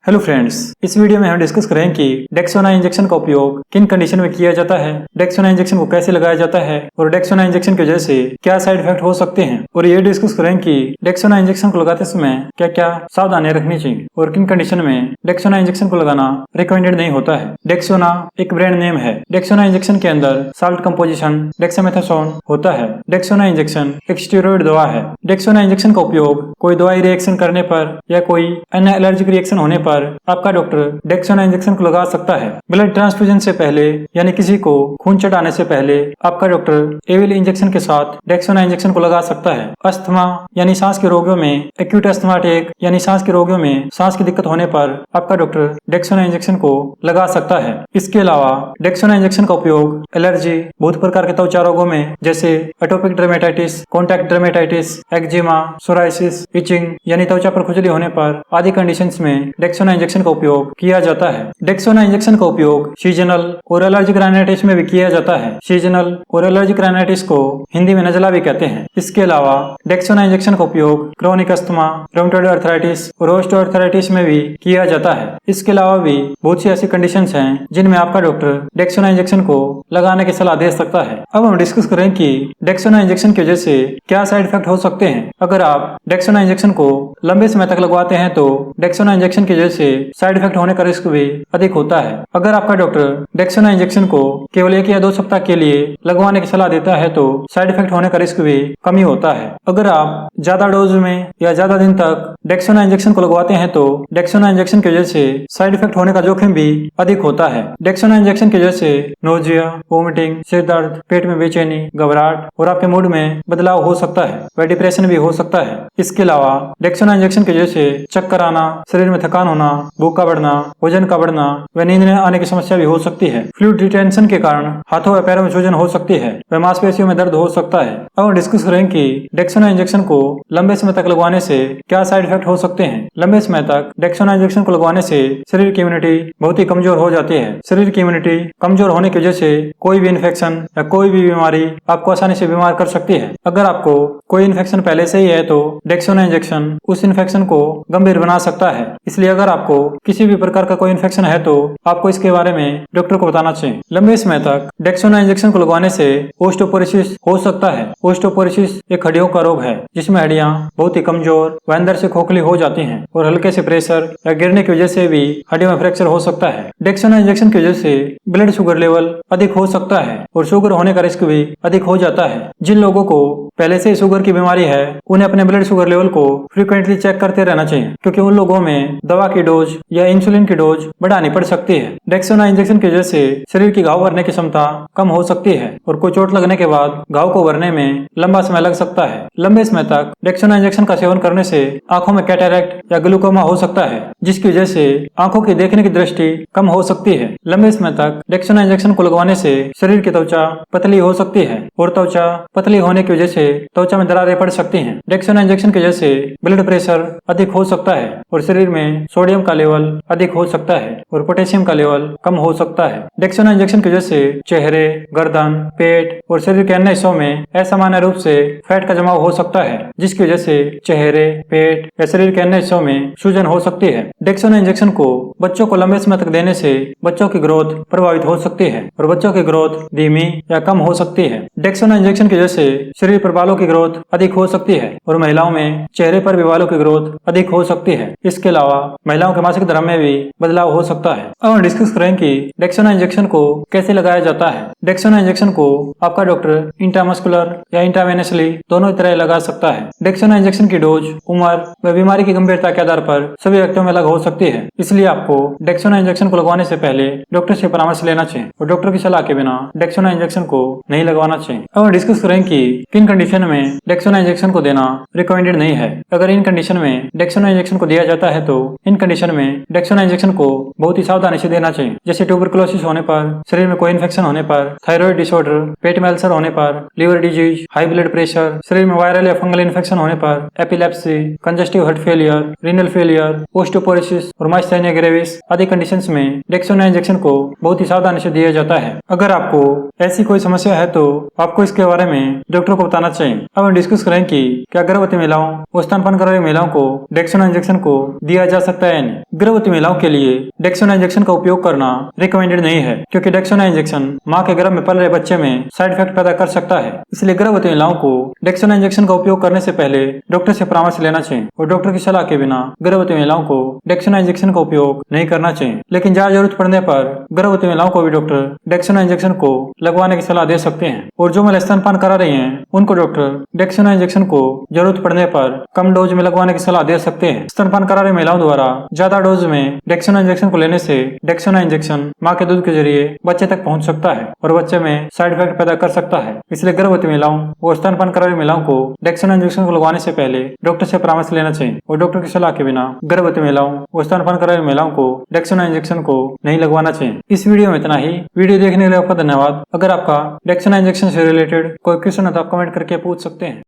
Hello friends, इस video में हम डिस्कस करेंगे कि डेक्सोना इंजेक्शन का उपयोग किन कंडीशन में किया जाता है, डेक्सोना इंजेक्शन को कैसे लगाया जाता है और डेक्सोना इंजेक्शन की वजह से क्या साइड इफेक्ट हो सकते हैं। और ये डिस्कस करेंगे कि डेक्सोना इंजेक्शन को लगाते समय क्या क्या सावधानियां रखनी चाहिए और किन कंडीशन में डेक्सोना इंजेक्शन को लगाना रिकमेंडेड नहीं होता है। डेक्सोना एक ब्रांड नेम है। डेक्सोना इंजेक्शन के अंदर साल्ट कंपोजिशन डेक्सामेथासोन होता है। डेक्सोना इंजेक्शन एक स्टेरॉइड दवा है। डेक्सोना इंजेक्शन का उपयोग कोई दवाई रिएक्शन करने पर या कोई अन्य एलर्जिक रिएक्शन होने पर आपका डॉक्टर डेक्सोना इंजेक्शन को लगा सकता है। ब्लड ट्रांसफ्यूजन से पहले यानी किसी को खून चढ़ाने से पहले आपका डॉक्टर एविल इंजेक्शन के साथ डेक्सोना इंजेक्शन को लगा सकता है। अस्थमा यानी सांस के रोगियों में एक्यूट अस्थमा अटैक यानी सांस के रोगियों में सांस की दिक्कत होने पर आपका डॉक्टर डेक्सोना इंजेक्शन को लगा सकता है। इसके अलावा डेक्सोना इंजेक्शन का उपयोग एलर्जी, बहुत प्रकार के त्वचा रोगों में जैसे atopic dermatitis, contact dermatitis, eczema, psoriasis, itching यानी त्वचा पर खुजली होने पर आदि कंडीशंस में डेक्सोना इंजेक्शन का उपयोग किया जाता है। डेक्सोना इंजेक्शन का उपयोग सीजनल और एलर्जिक राइनाइटिस में भी किया जाता है। सीजनल और एलर्जिक राइनाइटिस को हिंदी में नजला भी कहते हैं। इसके अलावा डेक्सोना इंजेक्शन का उपयोग क्रोनिक अस्थमा, रूमेटॉइड अर्थराइटिस और ऑस्टियोआर्थराइटिस में भी किया जाता है। इसके अलावा भी बहुत सी ऐसी कंडीशंस हैं जिनमें आपका डॉक्टर डेक्सोना इंजेक्शन को लगाने की सलाह दे सकता है। अब हम डिस्कस करें कि डेक्सोना इंजेक्शन की वजह से क्या साइड इफेक्ट हो सकते हैं। अगर आप डेक्सोना इंजेक्शन को लंबे समय तक लगवाते हैं तो डेक्सोना इंजेक्शन की वजह से साइड इफेक्ट होने का रिस्क भी अधिक होता है। अगर आपका डॉक्टर डेक्सोना इंजेक्शन को केवल 1 या 2 सप्ताह के लिए लगवाने की सलाह देता है तो साइड इफेक्ट होने का रिस्क भी कमी होता है। अगर आप ज्यादा डोज में या ज्यादा दिन तक डेक्सोना इंजेक्शन को लगवाते हैं तो डेक्सोना इंजेक्शन की वजह से साइड इफेक्ट होने का जोखिम भी अधिक होता है। डेक्सोना इंजेक्शन की वजह से नोजिया, वोमिटिंग, सिर दर्द, पेट में बेचैनी, घबराहट और आपके मूड में बदलाव हो सकता है व डिप्रेशन भी हो सकता है। इसके अलावा डेक्सोना इंजेक्शन की वजह से चक्कर आना, शरीर में थकान होना, भूख का बढ़ना, वजन का बढ़ना व नींद न आने की समस्या भी हो सकती है। फ्लूइड रिटेंशन के कारण हाथों व पैरों में सूजन हो सकती है व मांसपेशियों में दर्द हो सकता है। अब हम डिस्कस करेंगे कि डेक्सोना इंजेक्शन को लंबे समय तक लगवाने से क्या साइड इफेक्ट हो सकते हैं। लंबे समय तक डेक्सोना इंजेक्शन को लगवाने से शरीर की इम्यूनिटी बहुत ही कमजोर हो जाती है। शरीर की इम्यूनिटी कमजोर होने की वजह से कोई भी इन्फेक्शन या कोई भी बीमारी आपको आसानी से बीमार कर सकती है। अगर आपको कोई इन्फेक्शन पहले से ही है तो डेक्सोना इंजेक्शन उस इन्फेक्शन को गंभीर बना सकता है। इसलिए अगर आपको किसी भी प्रकार का कोई इन्फेक्शन है तो आपको इसके बारे में डॉक्टर को बताना चाहिए। लंबे समय तक डेक्सोना इंजेक्शन को लगवाने से ओस्टियोपोरोसिस हो सकता है। ओस्टियोपोरोसिस एक हड्डियों का रोग है जिसमें हड्डियां बहुत ही कमजोर व अंदर से खोखली हो जाती हैं और हल्के से प्रेशर या गिरने की वजह से भी हड्डियों में फ्रैक्चर हो सकता है। डेक्सोना इंजेक्शन की वजह से ब्लड शुगर लेवल अधिक हो सकता है और शुगर होने का रिस्क भी अधिक हो जाता है। जिन लोगों को पहले से शुगर की बीमारी है उन्हें अपने ब्लड शुगर लेवल को फ्रीक्वेंटली चेक करते रहना चाहिए क्योंकि उन लोगों में दवा की डोज या इंसुलिन की डोज बढ़ानी पड़ सकती है। डेक्सोना इंजेक्शन की वजह से शरीर की घाव भरने की क्षमता कम हो सकती है और कोई चोट लगने के बाद घाव को भरने में लंबा समय लग सकता है। लंबे समय तक डेक्सोना इंजेक्शन का सेवन करने से आंखों में कैटरैक्ट या ग्लूकोमा हो सकता है जिसकी वजह से आंखों की देखने की दृष्टि कम हो सकती है। लंबे समय तक डेक्सोना इंजेक्शन को लगवाने से शरीर की त्वचा पतली हो सकती है और त्वचा पतली होने की वजह से त्वचा में दरारें पड़ सकती हैं। डेक्सोना इंजेक्शन की वजह से ब्लड प्रेशर अधिक हो सकता है और शरीर में सोडियम का लेवल अधिक हो सकता है और पोटेशियम का लेवल कम हो सकता है। डेक्सोना इंजेक्शन की वजह से चेहरे, गर्दन, पेट और शरीर के अन्य हिस्सों में असामान्य रूप से फैट का जमाव हो सकता है जिसकी वजह से चेहरे, पेट या शरीर के अन्य हिस्सों में सूजन हो सकती है। डेक्सोना इंजेक्शन को बच्चों को लंबे समय तक देने से बच्चों की ग्रोथ प्रभावित हो सकती है और बच्चों की ग्रोथ धीमी या कम हो सकती है। डेक्सोना इंजेक्शन की वजह से शरीर पर बालों की ग्रोथ अधिक हो सकती है और महिलाओं में चेहरे पर भी बालों की ग्रोथ अधिक हो सकती है। इसके अलावा महिलाओं के मासिक धर्म में भी बदलाव हो सकता है। अब हम डिस्कस करें कि डेक्सोना इंजेक्शन को कैसे लगाया जाता है। डेक्सोना इंजेक्शन को आपका डॉक्टर इंट्रामस्कुलर या इंट्रावेनसली दोनों तरह लगा सकता है। डेक्सोना इंजेक्शन की डोज उम्र व बीमारी की गंभीरता के आधार पर सभी व्यक्तियों में अलग हो सकती है। इसलिए आपको डेक्सोना इंजेक्शन को लगवाने से पहले डॉक्टर से परामर्श लेना चाहिए और डॉक्टर की सलाह के बिना डेक्सोना इंजेक्शन को नहीं लगवाना चाहिए। अब हम डिस्कस करें कि किन कंडीशन में डेक्सोना इंजेक्शन को देना रिकमेंडेड नहीं है। अगर इन कंडीशन में डेक्सोना इंजेक्शन को दिया जाता है तो इन कंडीशन में डेक्सोना इंजेक्शन को बहुत ही सावधानी से देना चाहिए, जैसे ट्यूबरकुलोसिस होने पर, शरीर में कोई इन्फेक्शन होने पर, थायराइड डिसऑर्डर, पेट में अल्सर होने पर, liver disease, high blood pressure, शरीर में वायरल या फंगल इन्फेक्शन होने पर, epilepsy, congestive heart failure, renal failure, osteoporosis और माइस्थेनिया ग्रेविस पीसीओएस आदि कंडीशंस में डेक्सोना इंजेक्शन को बहुत ही सावधानी से दिया जाता है। अगर आपको ऐसी कोई समस्या है तो आपको इसके बारे में डॉक्टर को बताना चाहिए। अब हम डिस्कस करें कि क्या गर्भवती महिलाओं और स्तनपान कर रही महिलाओं को डेक्सोना इंजेक्शन को दिया जा सकता है या नहीं। गर्भवती महिलाओं के लिए डेक्सोना इंजेक्शन का उपयोग करना रिकमेंडेड नहीं है, क्योंकि डेक्सोना इंजेक्शन मां के गर्भ में पल रहे बच्चे में साइड इफेक्ट पैदा कर सकता है। इसलिए गर्भवती महिलाओं को डेक्सोना इंजेक्शन का उपयोग करने से पहले डॉक्टर से परामर्श लेना चाहिए और डॉक्टर की सलाह के बिना गर्भवती महिलाओं को डेक्सोना इंजेक्शन का उपयोग नहीं करना चाहिए। लेकिन जहाँ जरूरत पड़ने पर गर्भवती महिलाओं को भी डॉक्टर डेक्सोना इंजेक्शन को लगवाने की सलाह दे सकते हैं। और जो महिला स्तनपान करा रही हैं उनको डॉक्टर डेक्सोना इंजेक्शन को जरूरत पड़ने पर कम डोज में लगवाने की सलाह दे सकते हैं। स्तनपान करा रही महिलाओं द्वारा ज्यादा डोज में डेक्सोना इंजेक्शन को लेने से डेक्सोना इंजेक्शन मां के दूध के जरिए बच्चे तक पहुंच सकता है और बच्चे में साइड इफेक्ट पैदा कर सकता है। इसलिए गर्भवती महिलाओं और स्तनपान करा रही महिलाओं को डेक्सोना इंजेक्शन को लगवाने से पहले डॉक्टर से परामर्श लेना चाहिए और डॉक्टर की सलाह के बिना गर्भवती महिलाओं और स्तनपान करा रही महिलाओं को डेक्सोना इंजेक्शन को नहीं लगवाना चाहिए। इस वीडियो में इतना ही। वीडियो देखने के लिए आपका धन्यवाद। अगर आपका डेक्सोना इंजेक्शन से रिलेटेड कोई क्वेश्चन है तो आप कमेंट करके पूछ सकते हैं।